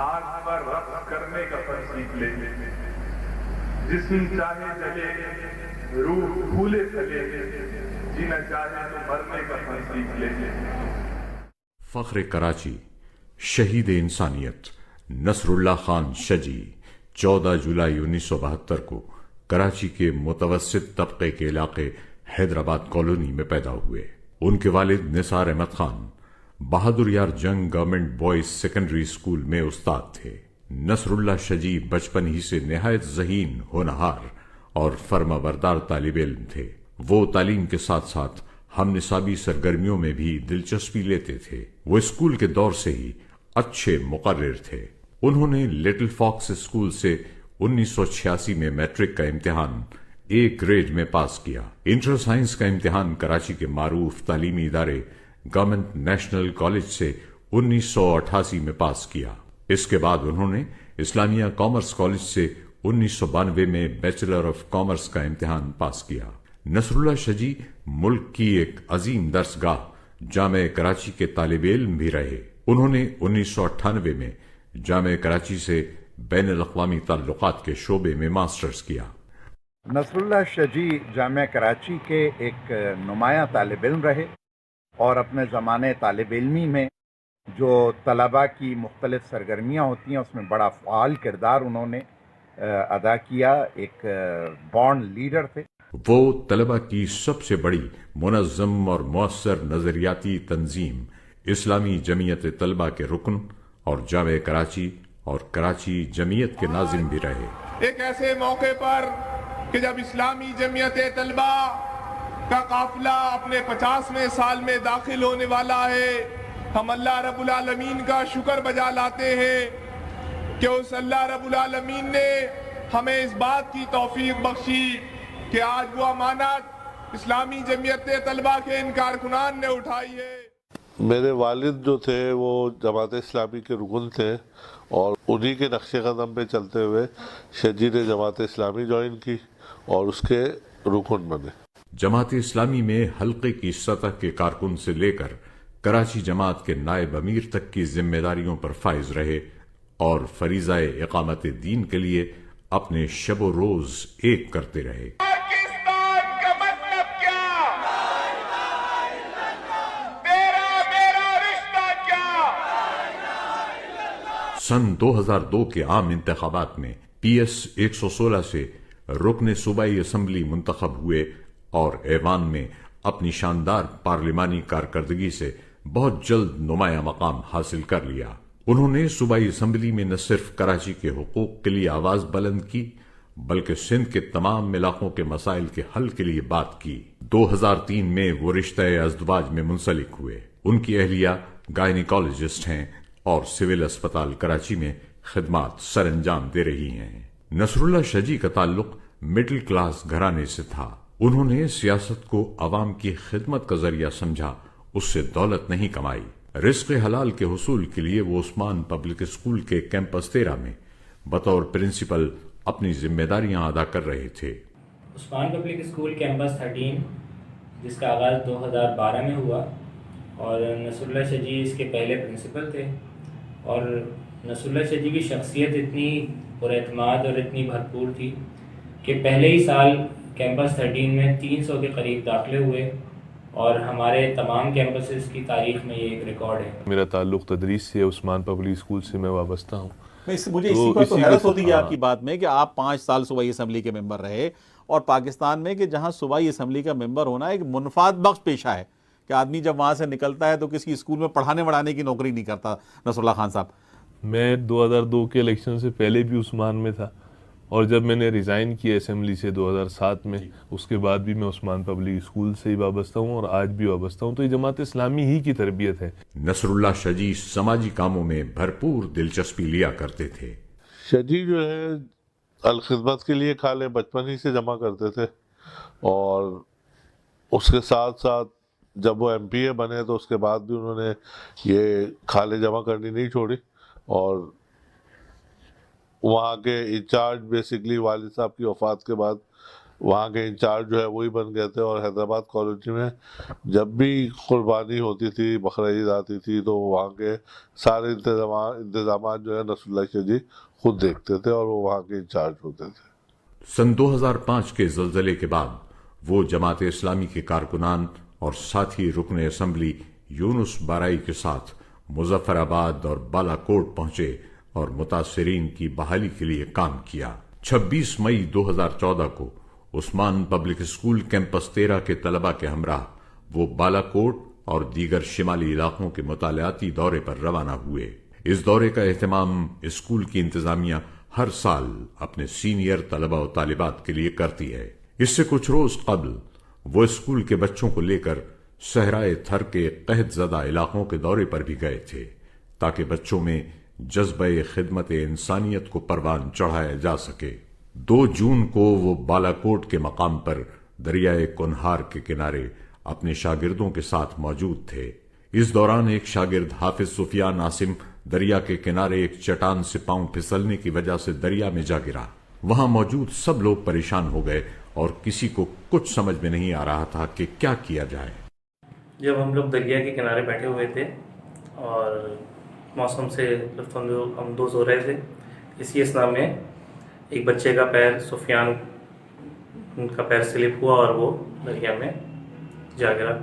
आग पर रक्स करने का फन सीख ले, जिस्म चाहे जले, रूह फूले फले, जीना चाहे तो मरने का फन सीख ले। फख्र कराची, शहीद इंसानियत नसरुल्लाह खान शजी 14 जुलाई 1972 को कराची के मुतवस्सित तबके के इलाके हैदराबाद कॉलोनी में पैदा हुए। उनके वालिद निसार अहमद खान बहादुर यार जंग गवर्नमेंट बॉयज सेकेंडरी स्कूल में उस्ताद थे। नसरुल्लाह शजी बचपन ही से निहायत ज़हीन, होनहार और फर्माबरदार तालिब इल्म थे। वो तालीम के साथ साथ हम निसाबी सरगर्मियों में भी दिलचस्पी लेते थे। वो स्कूल के दौर से ही अच्छे मुकर्रिर थे। उन्होंने लिटिल फॉक्स स्कूल से 1986 में मैट्रिक का इम्तिहान ए ग्रेड में पास किया। इंटर साइंस का इम्तिहान कराची के मारूफ तालीमी इदारे गवर्नमेंट नेशनल कॉलेज से 1988 में पास किया। इसके बाद उन्होंने इस्लामिया कॉमर्स कॉलेज से 1992 में बैचलर ऑफ कॉमर्स का इम्तिहान पास किया। नसरुल्लाह शजी मुल्क की एक अजीम दर्सगाह जामे कराची के तालिब इल्म भी रहे। उन्होंने 1998 में जामे कराची से बैनुल अक़वामी ताल्लुकात के शोबे में मास्टर्स किया। नसरुल्लाह शजी जामिया कराची के एक नुमाया तालिब इल्म रहे और अपने ज़माने तालिब इल्मी में जो तलबा की मुख्तलिफ सरगर्मियाँ होती हैं उसमें बड़ा फ़ाल किरदार उन्होंने अदा किया। एक बॉन्ड लीडर थे। वो तलबा की सबसे बड़ी मुनज़्ज़म और मौसर नजरियाती तंजीम इस्लामी जमीयत तलबा के रुकन और जामे कराची और कराची जमीयत के नाज़िम भी रहे। एक ऐसे मौके पर कि जब इस्लामी जमीयत तलबा का काफिला अपने 50वें साल में दाखिल होने वाला है, हम अल्लाह रब्बुल आलमीन का शुक्र बजा लाते हैं कि उस अल्लाह रब्बुल आलमीन ने हमें इस बात की तौफीक बख्शी कि आज वो अमानत इस्लामी जमीयत तलबा के इन कारकुनान ने उठाई है। मेरे वालिद जो थे वो जमात इस्लामी के रुकन थे और उन्हीं के नक्शे कदम पे चलते हुए शजी ने जमात इस्लामी ज्वाइन की और उसके रुकन बने। जमात इस्लामी में हल्के की सतह के कारकुन से लेकर कराची जमात के नायब अमीर तक की जिम्मेदारियों पर फाइज रहे और फरीज़ाए इकामत दीन के लिए अपने शबो रोज एक करते रहे। सन 2002 के आम इंतखाबात में PS 116 से रुकने सूबाई असम्बली मुंतखब हुए और ऐवान में अपनी शानदार पार्लिमानी कारकर्दगी से बहुत जल्द नुमाया मकाम हासिल कर लिया। उन्होंने सूबाई असम्बली में न सिर्फ कराची के हुकूक के लिए आवाज बुलंद की बल्कि सिंध के तमाम इलाकों के मसाइल के हल के लिए बात की। 2003 में वो रिश्ते अज़दवाज में मुंसलिक हुए। उनकी अहलिया गायनिकोलॉजिस्ट हैं और सिविल अस्पताल कराची में खिदमात सर अंजाम दे रही हैं। नसरुल्लाह शजी का ताल्लुक मिडिल क्लास घराने से था। उन्होंने सियासत को अवाम की खिदमत का जरिया समझा, उससे दौलत नहीं कमाई। रिस्क हलाल के हुसूल के लिए वो उस्मान पब्लिक स्कूल के कैंपस 13 में बतौर प्रिंसिपल अपनी जिम्मेदारियां अदा कर रहे थे। उस्मान पब्लिक स्कूल कैंपस 13 जिसका आगाज़ 2012 में हुआ और नसरुल्लाह शजी इसके पहले प्रिंसिपल थे। और नसरुल्लाह शजी की शख्सियत इतनी पुरएतमाद और इतनी भरपूर थी कि पहले ही साल कैंपस 13 में 300 के करीब दाखिले हुए और हमारे तमाम कैंपसेस की तारीख में ये एक रिकॉर्ड है। मेरा ताल्लुक तदरीस से उस्मान पब्लिक स्कूल से मैं वाबस्ता हूँ। मुझे इसी पर तो हैरत होती है आपकी बात में कि आप 5 साल सूबाई असम्बली के मेंबर रहे और पाकिस्तान में कि जहाँ सूबाई असम्बली का मेंबर होना एक मुनफात बख्श पेशा है कि आदमी जब वहाँ से निकलता है तो किसी स्कूल में पढ़ाने वढ़ाने की नौकरी नहीं करता। नसरुल्लाह खान साहब, मैं 2002 के इलेक्शन से पहले भी उस्मान में था और जब मैंने रिज़ाइन किया असेंबली से 2007 में, उसके बाद भी मैं उस्मान पब्लिक स्कूल से ही वाबस्ता हूँ और आज भी वाबस्ता हूँ। तो ये जमात इस्लामी ही की तरबियत है। नसरुल्लाह शजी समाजी कामों में भरपूर दिलचस्पी लिया करते थे। शजी जो है अलखिदमत के लिए खाले बचपन ही से जमा करते थे और उसके साथ साथ जब वो MPA बने तो उसके बाद भी उन्होंने ये खाले जमा करनी नहीं छोड़ी और वहाँ के इंचार्ज बेसिकली वालिद साहब की वफ़ात के बाद وہاں کے انچارج جو ہے وہی بن گئے تھے، اور حیدرآباد کالونی میں جب بھی قربانی ہوتی تھی، بقرعید آتی تھی، تو وہاں کے سارے انتظامات جو ہے نصر اللہ شاہ جی خود دیکھتے تھے، اور وہ وہاں کے انچارج ہوتے تھے۔ سن 2005 کے زلزلے کے بعد وہ جماعت اسلامی کے کارکنان اور ساتھی رکن اسمبلی یونس بارائی کے ساتھ مظفر آباد اور بالا کوٹ پہنچے اور متاثرین کی بحالی کے لیے کام کیا۔ 26 مئی 2014 کو عثمان پبلک اسکول کیمپس 13 کے طلباء کے ہمراہ وہ بالا کوٹ اور دیگر شمالی علاقوں کے مطالعاتی دورے پر روانہ ہوئے۔ اس دورے کا اہتمام اسکول کی انتظامیہ ہر سال اپنے سینئر طلباء و طالبات کے لیے کرتی ہے۔ اس سے کچھ روز قبل وہ اسکول کے بچوں کو لے کر صحرائے تھر کے قحط زدہ علاقوں کے دورے پر بھی گئے تھے تاکہ بچوں میں جذبہ خدمت انسانیت کو پروان چڑھایا جا سکے۔ 2 جون کو وہ بالا کوٹ کے مقام پر دریائے کنہار کے کنارے اپنے شاگردوں کے ساتھ موجود تھے۔ اس دوران ایک شاگرد حافظ سفیان عاصم دریا کے کنارے ایک چٹان سے پاؤں پھسلنے کی وجہ سے دریا میں جا گرا۔ وہاں موجود سب لوگ پریشان ہو گئے اور کسی کو کچھ سمجھ میں نہیں آ رہا تھا کہ کیا کیا جائے۔ جب ہم لوگ دریا کے کنارے بیٹھے ہوئے تھے اور موسم سے لطف اندوز ہو رہے تھے، اسی اثناء میں ایک بچے کا پیر، سفیان کا پیر سلپ ہوا اور وہ دریا میں جا گرا۔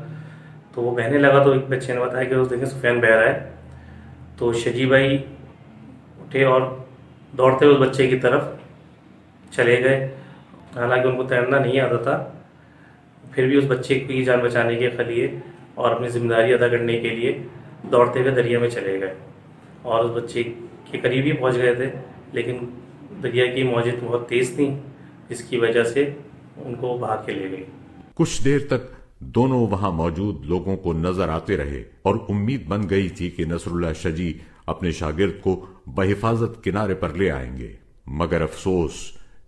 تو وہ بہنے لگا تو ایک بچے نے بتایا کہ دیکھیں سفیان بہہ رہا ہے۔ تو شجی بھائی اٹھے اور دوڑتے ہوئے اس بچے کی طرف چلے گئے، حالانکہ ان کو تیرنا نہیں آتا تھا، پھر بھی اس بچے کی جان بچانے کے لیے اور اپنی ذمہ داری ادا کرنے کے لیے دوڑتے ہوئے دریا میں چلے گئے، اور اس بچے کے قریب ہی پہنچ گئے تھے، لیکن دریا کی موجیں بہت تیز تھیں جس کی وجہ سے ان کو بہا کے لے گئی۔ کچھ دیر تک دونوں وہاں موجود لوگوں کو نظر آتے رہے اور امید بن گئی تھی کہ نصر اللہ شاہ جی اپنے شاگرد کو بحفاظت کنارے پر لے آئیں گے، مگر افسوس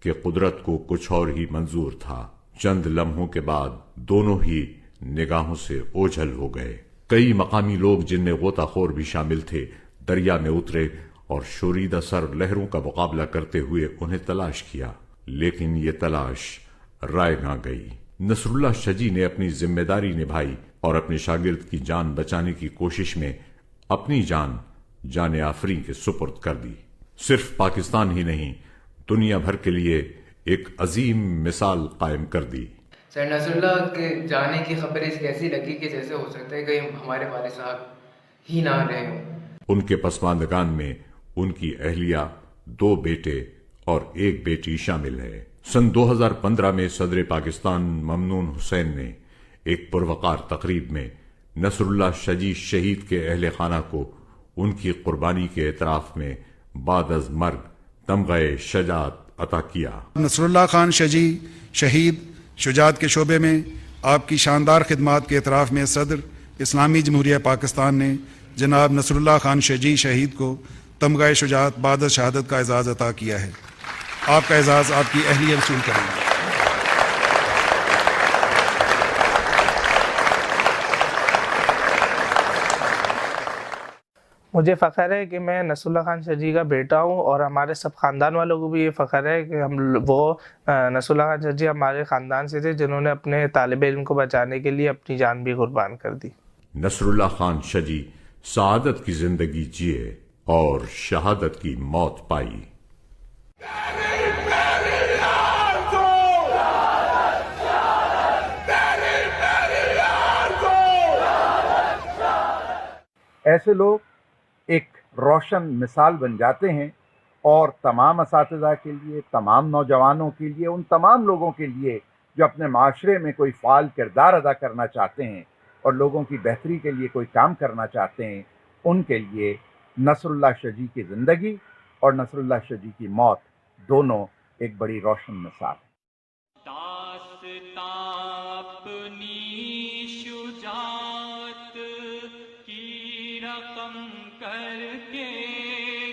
کہ قدرت کو کچھ اور ہی منظور تھا۔ چند لمحوں کے بعد دونوں ہی نگاہوں سے اوجھل ہو گئے۔ کئی مقامی لوگ، جن میں غوطہ خور بھی شامل تھے، دریا میں اترے اور شوریدہ سر لہروں کا مقابلہ کرتے ہوئے انہیں تلاش کیا، لیکن یہ تلاش رائے گاں گئی۔ نصر اللہ شاہ جی نے اپنی ذمہ داری نبھائی اور اپنے شاگرد کی جان بچانے کی کوشش میں اپنی جان آفریں کے سپرد کر دی۔ صرف پاکستان ہی نہیں، دنیا بھر کے لیے ایک عظیم مثال قائم کر دی۔ سر نصر اللہ کے جانے کی خبر اس کیسی لگی کہ جیسے ہو سکتا ہے کہ ہمارے والد صاحب ہی نہ رہے ہوں۔ ان کے پسماندگان میں ان کی اہلیہ، 2 بیٹے اور 1 بیٹی شامل ہے۔ سن 2015 میں صدر پاکستان ممنون حسین نے ایک پروقار تقریب میں نصر اللہ شاہ جی شہید کے اہل خانہ کو ان کی قربانی کے اعتراف میں بعد از مرگ تمغہ شجاعت عطا کیا۔ نصر اللہ خان شاہ جی شہید شجاعت کے شعبے میں آپ کی شاندار خدمات کے اعتراف میں صدر اسلامی جمہوریہ پاکستان نے جناب نصر اللہ خان شاہ جی شہید کو تمغہ شجاعت بعد از شہادت کا اعزاز عطا کیا ہے۔ آپ کا اعزاز آپ کی اہلیہ وصول کریں گے۔ مجھے فخر ہے کہ میں نصر اللہ خان شاہ جی کا بیٹا ہوں، اور ہمارے سب خاندان والوں کو بھی یہ فخر ہے کہ نصر اللہ خان شاہ جی ہمارے خاندان سے تھے جنہوں نے اپنے طالب علم کو بچانے کے لیے اپنی جان بھی قربان کر دی۔ نصر اللہ خان شاہ جی سعادت کی زندگی جیے اور شہادت کی موت پائی۔ ایسے لوگ ایک روشن مثال بن جاتے ہیں، اور تمام اساتذہ کے لیے، تمام نوجوانوں کے لیے، ان تمام لوگوں کے لیے جو اپنے معاشرے میں کوئی فعال کردار ادا کرنا چاہتے ہیں اور لوگوں کی بہتری کے لیے کوئی کام کرنا چاہتے ہیں، ان کے لیے نصر اللہ شاہ جی کی زندگی اور نصر اللہ شاہ جی کی موت دونوں ایک بڑی روشن مثال ہے۔ کر کے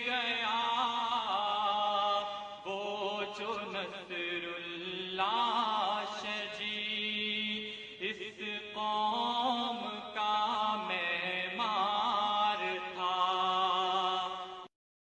گیا وہ جو نصر اللہ